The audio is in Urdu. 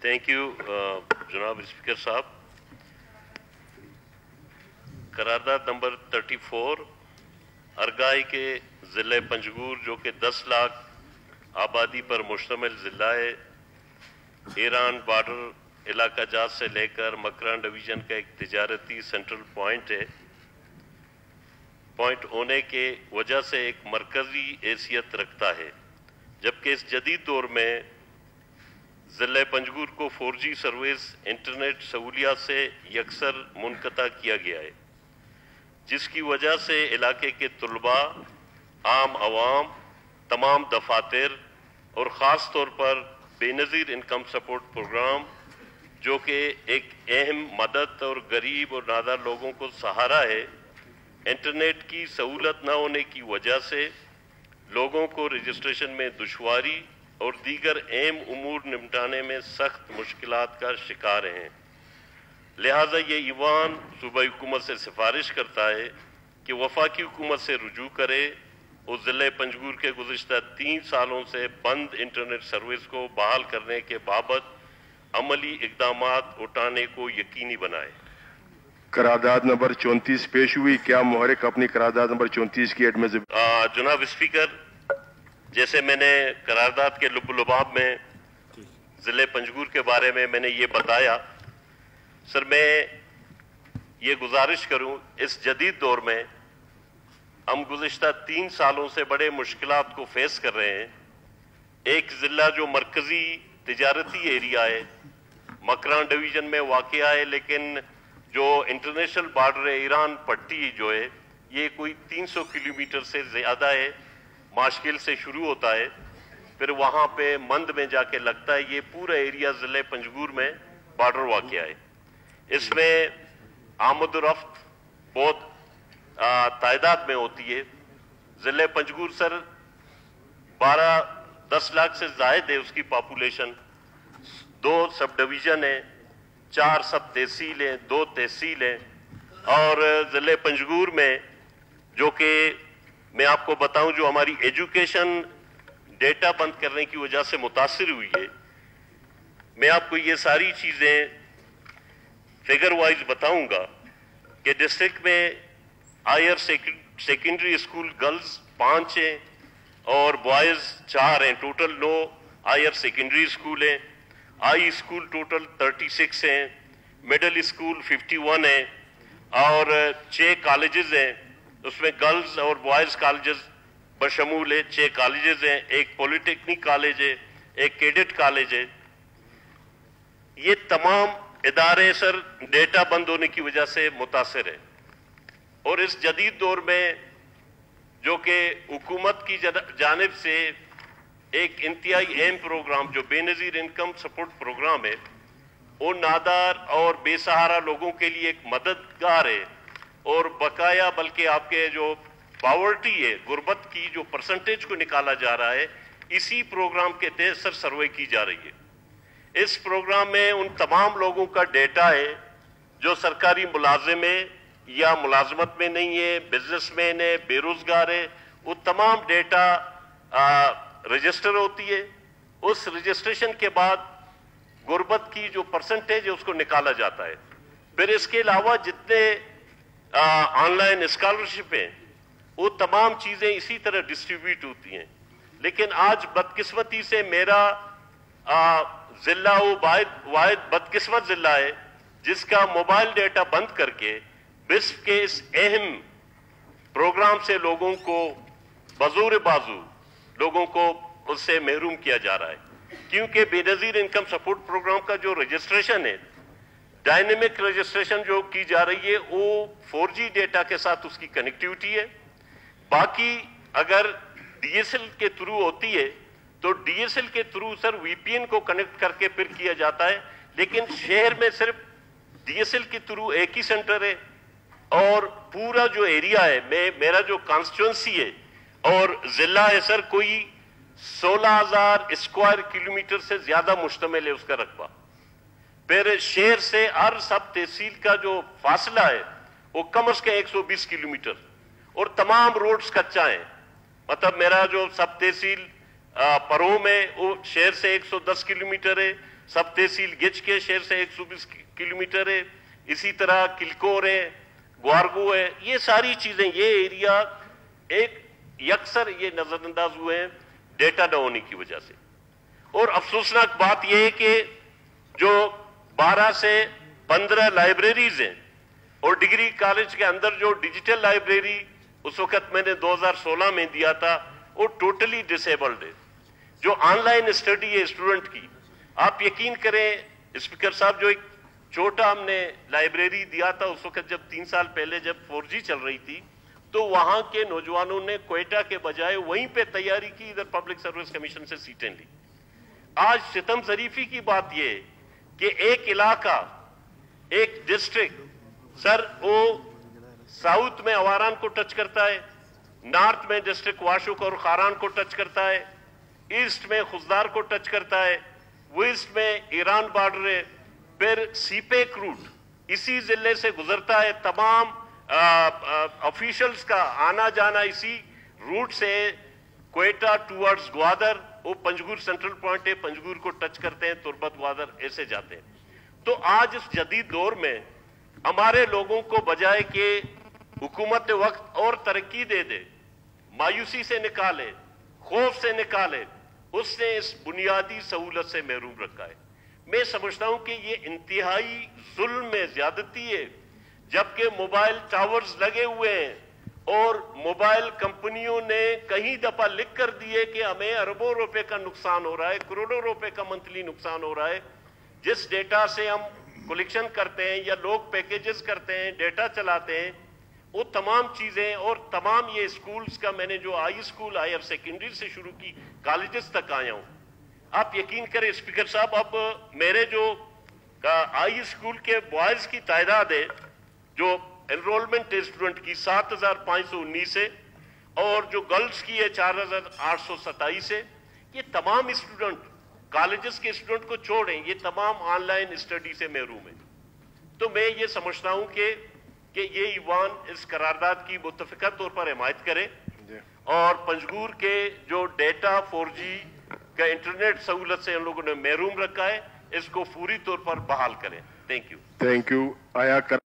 تھینک یو جناب اسپیکر صاحب. قرارداد نمبر 34 ارگائی کے ضلع پنجگور جو کہ 10 لاکھ آبادی پر مشتمل ضلع ہے، ایران بارڈر علاقہ جات سے لے کر مکران ڈویژن کا ایک تجارتی سینٹرل پوائنٹ ہے. پوائنٹ ہونے کے وجہ سے ایک مرکزی حیثیت رکھتا ہے، جبکہ اس جدید دور میں ضلع پنجگور کو 4G سروس انٹرنیٹ سہولیات سے یکسر منقطع کیا گیا ہے، جس کی وجہ سے علاقے کے طلباء، عام عوام، تمام دفاتر اور خاص طور پر بے نظیر انکم سپورٹ پروگرام جو کہ ایک اہم مدد اور غریب اور نادار لوگوں کو سہارا ہے، انٹرنیٹ کی سہولت نہ ہونے کی وجہ سے لوگوں کو رجسٹریشن میں دشواری اور دیگر اہم امور نمٹانے میں سخت مشکلات کا شکار ہیں. لہٰذا یہ ایوان صوبائی حکومت سے سفارش کرتا ہے کہ وفاقی حکومت سے رجوع کرے اور ضلع پنجگور کے گزشتہ 3 سالوں سے بند انٹرنیٹ سروس کو بحال کرنے کے بابت عملی اقدامات اٹھانے کو یقینی بنائے. قرارداد نمبر 34 پیش ہوئی. کیا محرک اپنی قرارداد نمبر 34 کی ایڈمیزیبل؟ جناب اسپیکر، جیسے میں نے قرارداد کے لب و لباب میں ضلع پنجگور کے بارے میں نے یہ بتایا، سر میں یہ گزارش کروں، اس جدید دور میں ہم گزشتہ 3 سالوں سے بڑے مشکلات کو فیس کر رہے ہیں. ایک ضلع جو مرکزی تجارتی ایریا ہے، مکران ڈویژن میں واقع ہے، لیکن جو انٹرنیشنل بارڈر ہے، ایران پٹی جو ہے، یہ کوئی 300 کلومیٹر سے زیادہ ہے. ماشکل سے شروع ہوتا ہے، پھر وہاں پہ مند میں جا کے لگتا ہے. یہ پورا ایریا ضلع پنجگور میں بارڈر واقع ہے. اس میں آمد و رفت بہت تعداد میں ہوتی ہے. ضلع پنجگور سر 10 لاکھ سے زائد ہے اس کی پاپولیشن. 2 سب ڈویژن ہیں، 4 سب تحصیل ہیں، 2 تحصیل ہیں. اور ضلع پنجگور میں جو کہ میں آپ کو بتاؤں، جو ہماری ایجوکیشن ڈیٹا بند کرنے کی وجہ سے متاثر ہوئی ہے، میں آپ کو یہ ساری چیزیں فگر وائز بتاؤں گا کہ ڈسٹرکٹ میں ہائر سیکنڈری اسکول گرلز 5 ہیں اور بوائز 4 ہیں. ٹوٹل 9 ہائر سیکنڈری اسکول ہیں. ہائی اسکول ٹوٹل 36 ہیں. مڈل اسکول 51 ہیں اور 6 کالجز ہیں. اس میں گرلز اور بوائز کالجز بشمول ہے. 6 کالجز ہیں، ایک پولی ٹیکنک کالج ہے، ایک کیڈٹ کالج ہے. یہ تمام ادارے سر ڈیٹا بند ہونے کی وجہ سے متاثر ہیں. اور اس جدید دور میں جو کہ حکومت کی جانب سے ایک انتہائی اہم پروگرام جو بے نظیر انکم سپورٹ پروگرام ہے، وہ نادار اور بے سہارا لوگوں کے لیے ایک مددگار ہے. اور بقایا بلکہ آپ کے جو پاورٹی ہے، غربت کی جو پرسنٹیج کو نکالا جا رہا ہے، اسی پروگرام کے تحت سر سروے کی جا رہی ہے. اس پروگرام میں ان تمام لوگوں کا ڈیٹا ہے جو سرکاری ملازم ہے یا ملازمت میں نہیں ہے، بزنس مین ہے، بے روزگار ہے. وہ تمام ڈیٹا رجسٹر ہوتی ہے. اس رجسٹریشن کے بعد غربت کی جو پرسنٹیج ہے اس کو نکالا جاتا ہے. پھر اس کے علاوہ جتنے آن لائن اسکالرشپ ہیں، وہ تمام چیزیں اسی طرح ڈسٹریبیوٹ ہوتی ہیں. لیکن آج بدقسمتی سے میرا ضلع وہ واحد بدقسمت ضلع ہے جس کا موبائل ڈیٹا بند کر کے بسپ کے اس اہم پروگرام سے لوگوں کو بزور بازو لوگوں کو اس سے محروم کیا جا رہا ہے. کیونکہ بے نظیر انکم سپورٹ پروگرام کا جو رجسٹریشن ہے، ڈائنامک رجسٹریشن جو کی جا رہی ہے، وہ 4G ڈیٹا کے ساتھ اس کی کنیکٹیوٹی ہے. باقی اگر ڈی ایس ایل کے تھرو ہوتی ہے تو ڈی ایس ایل کے تھرو سر وی پی این کو کنیکٹ کر کے پھر کیا جاتا ہے. لیکن شہر میں صرف ڈی ایس ایل کے تھرو ایک ہی سینٹر ہے. اور پورا جو ایریا ہے، میرا جو کانسٹیچوئنسی ہے اور ضلع ہے سر، کوئی 16,000 اسکوائر کلومیٹر سے زیادہ مشتمل ہے اس کا رقبہ. پھر شہر سے ہر سب تحصیل کا جو فاصلہ ہے وہ کم از کم 120 کلومیٹر اور تمام روڈز کچا ہیں. مطلب میرا جو سب تحصیل پروم ہے وہ شہر سے 110 کلومیٹر ہے. سب تحصیل گچ کے شہر سے 120 کلومیٹر ہے. اسی طرح کلکور ہے, گوارگو ہے. یہ ساری چیزیں, یہ ایریا ایک یکسر یہ نظر انداز ہوئے ہیں ڈیٹا نہ ہونے کی وجہ سے. اور افسوسناک بات یہ ہے کہ جو 12 سے 15 لائبریریز ہیں اور ڈگری کالج کے اندر جو ڈیجیٹل لائبریری اس وقت میں نے 2016 میں دیا تھا وہ ٹوٹلی ڈسیبلڈ ہے. جو آن لائن اسٹڈی ہے اسٹوڈنٹ کی, آپ یقین کریں اسپیکر صاحب, جو ایک چھوٹا ہم نے لائبریری دیا تھا اس وقت جب 3 سال پہلے جب 4G چل رہی تھی, تو وہاں کے نوجوانوں نے کوئٹہ کے بجائے وہیں پہ تیاری کی, ادھر پبلک سروس کمیشن سے سیٹیں لی. آج ستم ظریفی کی بات یہ ہے کہ ایک علاقہ, ایک ڈسٹرکٹ سر وہ ساؤتھ میں اواران کو ٹچ کرتا ہے, نارتھ میں ڈسٹرکٹ واشوک اور خاران کو ٹچ کرتا ہے, ایسٹ میں خزدار کو ٹچ کرتا ہے, ویسٹ میں ایران بارڈر ہے, پھر سیپیک روٹ اسی ضلع سے گزرتا ہے. تمام آفیشلز کا آنا جانا اسی روٹ سے کوئٹہ ٹوارڈز گوادر, وہ پنجگور سینٹرل پوائنٹ ہے, پنجگور کو ٹچ کرتے ہیں, تربت گوادر ایسے جاتے ہیں. تو آج اس جدید دور میں ہمارے لوگوں کو بجائے کہ حکومت وقت اور ترقی دے دے, مایوسی سے نکالے, خوف سے نکالے, اس نے اس بنیادی سہولت سے محروم رکھا ہے. میں سمجھتا ہوں کہ یہ انتہائی ظلم میں زیادتی ہے, جبکہ موبائل ٹاورز لگے ہوئے ہیں اور موبائل کمپنیوں نے کہیں دفعہ لکھ کر دیے کہ ہمیں اربوں روپے کا نقصان ہو رہا ہے, کروڑوں روپے کا منتھلی نقصان ہو رہا ہے. جس ڈیٹا سے ہم کلیکشن کرتے ہیں یا لوگ پیکیجز کرتے ہیں, ڈیٹا چلاتے ہیں, وہ تمام چیزیں اور تمام یہ اسکولز کا, میں نے جو ہائی اسکول ہائر سیکنڈری سے شروع کی کالجز تک آیا ہوں. آپ یقین کریں اسپیکر صاحب, اب میرے جو ہائی اسکول کے بوائز کی تعداد ہے جو انرولمنٹ اسٹوڈنٹ کی 7519 ہے, اور جو گرلز کی ہے 4827 ہے. یہ تمام اسٹوڈنٹ کالجز کے اسٹوڈنٹ کو چھوڑیں, یہ تمام آن لائن اسٹڈی سے محروم ہیں. تو میں یہ سمجھتا ہوں کہ یہ ایوان اس قرارداد کی متفقہ طور پر حمایت کرے اور پنجگور کے جو ڈیٹا 4G کا انٹرنیٹ سہولت سے ان لوگوں نے محروم رکھا ہے, اس کو فوری طور پر بحال کریں. Thank you. Thank you. آیا